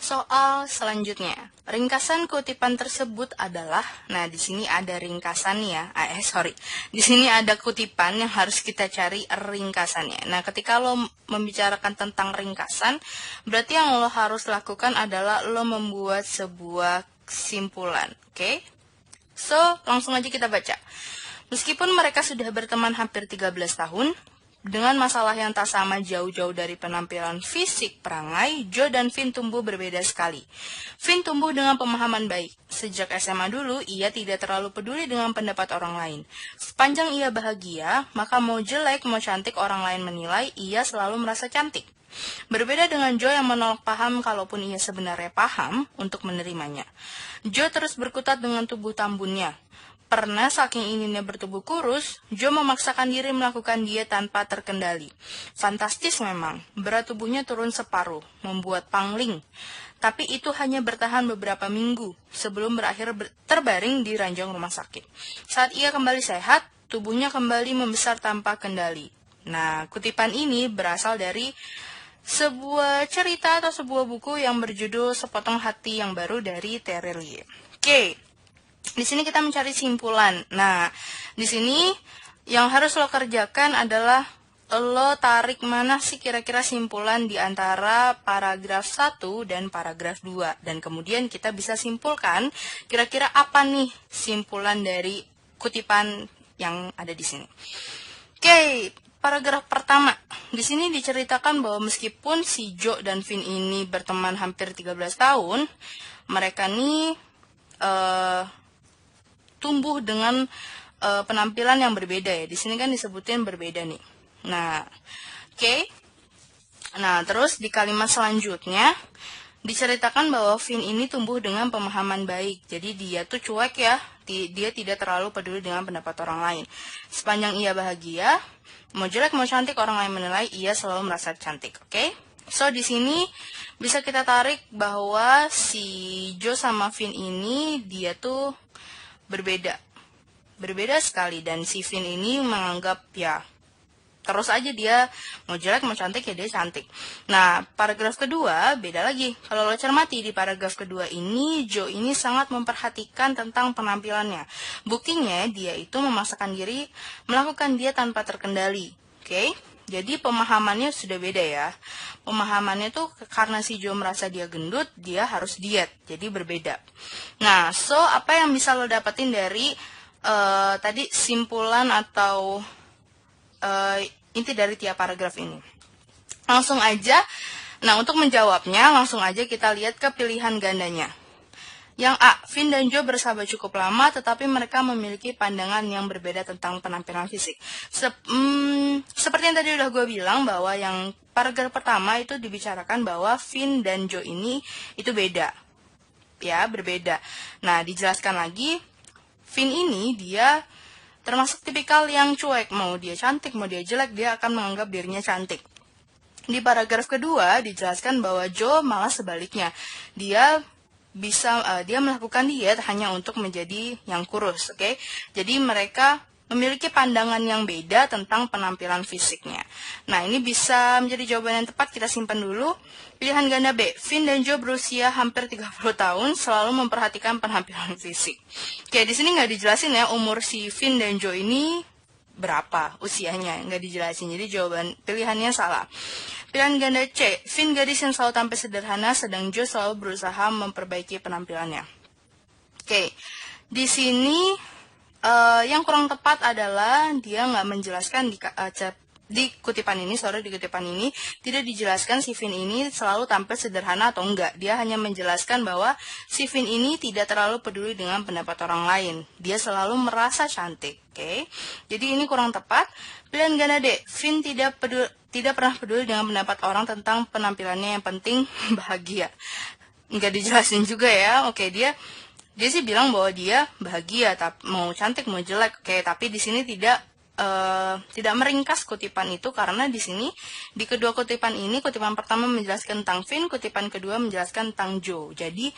Soal selanjutnya, ringkasan kutipan tersebut adalah, nah di sini ada ringkasan ya, di sini ada kutipan yang harus kita cari ringkasannya. Nah, ketika lo membicarakan tentang ringkasan, berarti yang lo harus lakukan adalah lo membuat sebuah kesimpulan, oke? So, langsung aja kita baca. Meskipun mereka sudah berteman hampir 13 tahun, dengan masalah yang tak sama jauh-jauh dari penampilan fisik perangai, Joe dan Finn tumbuh berbeda sekali. Finn tumbuh dengan pemahaman baik. Sejak SMA dulu, ia tidak terlalu peduli dengan pendapat orang lain. Sepanjang ia bahagia, maka mau jelek, mau cantik orang lain menilai, ia selalu merasa cantik. Berbeda dengan Joe yang menolak paham kalaupun ia sebenarnya paham untuk menerimanya. Joe terus berkutat dengan tubuh tambunnya. Pernah saking inginnya bertubuh kurus, Joe memaksakan diri melakukan diet tanpa terkendali. Fantastis memang, berat tubuhnya turun separuh, membuat pangling. Tapi itu hanya bertahan beberapa minggu, sebelum berakhir terbaring di ranjang rumah sakit. Saat ia kembali sehat, tubuhnya kembali membesar tanpa kendali. Nah, kutipan ini berasal dari sebuah cerita atau sebuah buku yang berjudul Sepotong Hati yang Baru dari Terry Lee. Oke. Di sini kita mencari simpulan. Nah, di sini yang harus lo kerjakan adalah lo tarik mana sih kira-kira simpulan di antara paragraf 1 dan paragraf 2. Dan kemudian kita bisa simpulkan kira-kira apa nih simpulan dari kutipan yang ada di sini. Oke, paragraf pertama. Di sini diceritakan bahwa meskipun si Joe dan Finn ini berteman hampir 13 tahun, mereka nih tumbuh dengan penampilan yang berbeda ya. Di sini kan disebutin berbeda nih. Nah, oke. Nah, terus di kalimat selanjutnya diceritakan bahwa Finn ini tumbuh dengan pemahaman baik. Jadi dia tuh cuek ya. Dia tidak terlalu peduli dengan pendapat orang lain. Sepanjang ia bahagia, mau jelek mau cantik orang lain menilai, ia selalu merasa cantik. Oke? So di sini bisa kita tarik bahwa si Joe sama Finn ini dia tuh berbeda sekali, dan si Finn ini menganggap ya terus aja dia mau jelek mau cantik ya dia cantik. Nah, paragraf kedua beda lagi. Kalau lo cermati di paragraf kedua ini, Joe ini sangat memperhatikan tentang penampilannya. Buktinya dia itu memaksakan diri melakukan diet tanpa terkendali. Oke? Jadi pemahamannya sudah beda ya. Pemahamannya tuh karena si Joe merasa dia gendut, dia harus diet. Jadi berbeda. Nah, so apa yang bisa lo dapetin dari tadi simpulan atau inti dari tiap paragraf ini? Langsung aja. Nah, untuk menjawabnya, langsung aja kita lihat ke pilihan gandanya. Yang A, Finn dan Joe bersahabat cukup lama, tetapi mereka memiliki pandangan yang berbeda tentang penampilan fisik. Seperti yang tadi udah gue bilang, bahwa yang paragraf pertama itu dibicarakan bahwa Finn dan Joe ini itu beda. Ya, berbeda. Nah, dijelaskan lagi, Finn ini dia termasuk tipikal yang cuek. Mau dia cantik, mau dia jelek, dia akan menganggap dirinya cantik. Di paragraf kedua, dijelaskan bahwa Joe malah sebaliknya. Dia melakukan diet hanya untuk menjadi yang kurus, oke? Jadi mereka memiliki pandangan yang beda tentang penampilan fisiknya. Nah, ini bisa menjadi jawaban yang tepat, kita simpan dulu. Pilihan ganda B, Finn dan Joe berusia hampir 30 tahun, selalu memperhatikan penampilan fisik. Oke, di sini nggak dijelasin ya umur si Finn dan Joe ini berapa usianya, nggak dijelasin. Jadi jawaban pilihannya salah. Pilihan ganda C, Finn gadis yang selalu tampil sederhana, sedang Joe selalu berusaha memperbaiki penampilannya. Oke, di sini yang kurang tepat adalah dia nggak menjelaskan di kutipan ini tidak dijelaskan si Finn ini selalu tampil sederhana atau enggak. Dia hanya menjelaskan bahwa si Finn ini tidak terlalu peduli dengan pendapat orang lain. Dia selalu merasa cantik. Oke, jadi ini kurang tepat. Pilihan ganda D, Finn tidak pernah peduli dengan pendapat orang tentang penampilannya, yang penting bahagia. Nggak dijelasin juga ya. Oke, dia sih bilang bahwa dia bahagia, mau cantik mau jelek. Oke, tapi di sini tidak meringkas kutipan itu, karena di sini di kedua kutipan ini, kutipan pertama menjelaskan tentang Finn, kutipan kedua menjelaskan tentang Joe. Jadi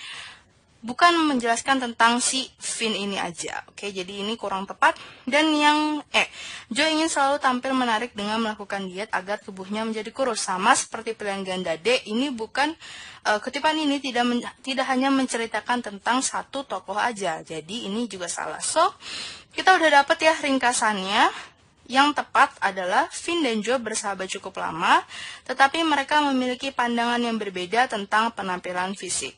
bukan menjelaskan tentang si Finn ini aja. Oke, jadi ini kurang tepat. Dan yang Jo ingin selalu tampil menarik dengan melakukan diet agar tubuhnya menjadi kurus. Sama seperti pilihan ganda D, ini bukan kutipan ini tidak hanya menceritakan tentang satu tokoh aja. Jadi ini juga salah. So, kita udah dapet ya ringkasannya. Yang tepat adalah Finn dan Jo bersahabat cukup lama, tetapi mereka memiliki pandangan yang berbeda tentang penampilan fisik.